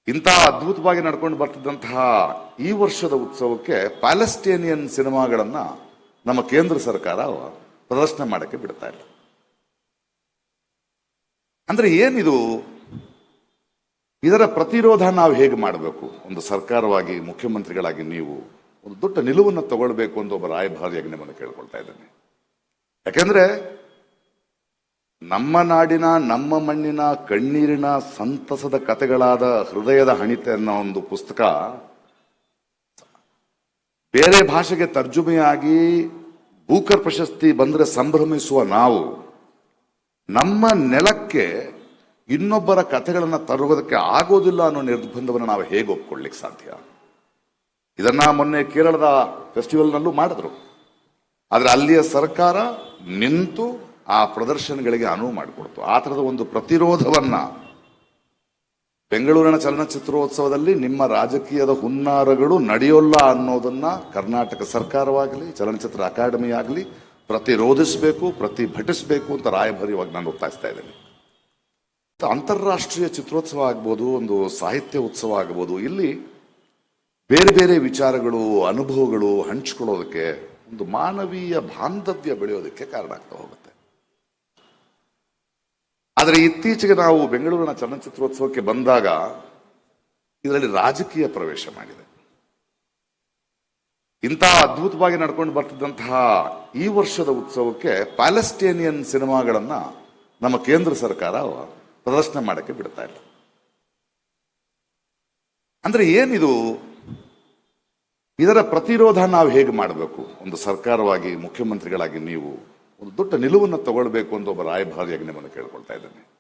ಇಂಥ ಅದ್ಭುತವಾಗಿ ನಡ್ಕೊಂಡು ಬರ್ತಿದ್ದಂತಹ ಈ ವರ್ಷದ ಉತ್ಸವಕ್ಕೆ ಪ್ಯಾಲೆಸ್ಟೇನಿಯನ್ ಸಿನಿಮಾಗಳನ್ನ ನಮ್ಮ ಕೇಂದ್ರ ಸರ್ಕಾರ ಪ್ರದರ್ಶನ ಮಾಡಕ್ಕೆ ಬಿಡ್ತಾ ಇಲ್ಲ. ಅಂದ್ರೆ ಏನಿದು? ಇದರ ಪ್ರತಿರೋಧ ನಾವು ಹೇಗೆ ಮಾಡಬೇಕು? ಒಂದು ಸರ್ಕಾರವಾಗಿ, ಮುಖ್ಯಮಂತ್ರಿಗಳಾಗಿ ನೀವು ಒಂದು ದೊಡ್ಡ ನಿಲುವನ್ನು ತಗೊಳ್ಬೇಕು ಅಂತ ಒಬ್ಬ ರಾಯಭಾರಿಯಾಗಿ ನಿಮ್ಮನ್ನು ಕೇಳ್ಕೊಳ್ತಾ ಇದ್ದೇನೆ. ಯಾಕೆಂದ್ರೆ ನಮ್ಮ ನಾಡಿನ, ನಮ್ಮ ಮಣ್ಣಿನ ಕಣ್ಣೀರಿನ ಸಂತಸದ ಕಥೆಗಳಾದ ಹೃದಯದ ಹಣಿತೆ ಅನ್ನೋ ಒಂದು ಪುಸ್ತಕ ಬೇರೆ ಭಾಷೆಗೆ ತರ್ಜುಮೆಯಾಗಿ ಬೂಕರ್ ಪ್ರಶಸ್ತಿ ಬಂದ್ರೆ ಸಂಭ್ರಮಿಸುವ ನಾವು ನಮ್ಮ ನೆಲಕ್ಕೆ ಇನ್ನೊಬ್ಬರ ಕಥೆಗಳನ್ನ ತರುವುದಕ್ಕೆ ಆಗೋದಿಲ್ಲ ಅನ್ನೋ ನಿರ್ಬಂಧವನ್ನು ನಾವು ಹೇಗೆ ಒಪ್ಕೊಳ್ಳಿಕ್ಕೆ ಸಾಧ್ಯ? ಇದನ್ನ ಮೊನ್ನೆ ಕೇರಳದ ಫೆಸ್ಟಿವಲ್ನಲ್ಲೂ ಮಾಡಿದ್ರು. ಆದ್ರೆ ಅಲ್ಲಿಯ ಸರ್ಕಾರ ನಿಂತು ಆ ಪ್ರದರ್ಶನಗಳಿಗೆ ಅನುವು ಮಾಡಿಕೊಡ್ತು. ಆ ತರದ ಒಂದು ಪ್ರತಿರೋಧವನ್ನ ಬೆಂಗಳೂರಿನ ಚಲನಚಿತ್ರೋತ್ಸವದಲ್ಲಿ ನಿಮ್ಮ ರಾಜಕೀಯದ ಹುನ್ನಾರಗಳು ನಡೆಯೋಲ್ಲ ಅನ್ನೋದನ್ನ ಕರ್ನಾಟಕ ಸರ್ಕಾರವಾಗಲಿ, ಚಲನಚಿತ್ರ ಅಕಾಡೆಮಿ ಆಗಲಿ ಪ್ರತಿರೋಧಿಸಬೇಕು, ಪ್ರತಿಭಟಿಸಬೇಕು ಅಂತ ರಾಯಭಾರಿಯಾಗಿ ನಾನು ಒತ್ತಾಯಿಸ್ತಾ ಇದ್ದೇನೆ. ಅಂತಾರಾಷ್ಟ್ರೀಯ ಚಿತ್ರೋತ್ಸವ ಆಗ್ಬೋದು, ಒಂದು ಸಾಹಿತ್ಯ ಉತ್ಸವ ಆಗ್ಬೋದು, ಇಲ್ಲಿ ಬೇರೆ ಬೇರೆ ವಿಚಾರಗಳು, ಅನುಭವಗಳು ಹಂಚಿಕೊಳ್ಳೋದಕ್ಕೆ, ಒಂದು ಮಾನವೀಯ ಬಾಂಧವ್ಯ ಬೆಳೆಯೋದಕ್ಕೆ ಕಾರಣ ಆಗ್ತಾ ಹೋಗುತ್ತೆ. ಆದರೆ ಇತ್ತೀಚೆಗೆ ನಾವು ಬೆಂಗಳೂರಿನ ಚಲನಚಿತ್ರೋತ್ಸವಕ್ಕೆ ಬಂದಾಗ ಇದರಲ್ಲಿ ರಾಜಕೀಯ ಪ್ರವೇಶ ಮಾಡಿದೆ. ಇಂಥ ಅದ್ಭುತವಾಗಿ ನಡ್ಕೊಂಡು ಬರ್ತಿದ್ದಂತಹ ಈ ವರ್ಷದ ಉತ್ಸವಕ್ಕೆ ಪ್ಯಾಲೆಸ್ಟೇನಿಯನ್ ಸಿನಿಮಾಗಳನ್ನ ನಮ್ಮ ಕೇಂದ್ರ ಸರ್ಕಾರ ಪ್ರದರ್ಶನ ಮಾಡಕ್ಕೆ ಬಿಡ್ತಾ ಇಲ್ಲ. ಅಂದ್ರೆ ಏನಿದು? ಇದರ ಪ್ರತಿರೋಧ ನಾವು ಹೇಗೆ ಮಾಡಬೇಕು? ಒಂದು ಸರ್ಕಾರವಾಗಿ, ಮುಖ್ಯಮಂತ್ರಿಗಳಾಗಿ ನೀವು ಒಂದು ದೊಡ್ಡ ನಿಲುವನ್ನು ತಗೊಳ್ಬೇಕು ಅಂತ ಒಬ್ಬ ರಾಯಭಾರಿಯಾಗಿ ನಿಮ್ಮನ್ನು ಕೇಳ್ಕೊಳ್ತಾ ಇದ್ದೇನೆ.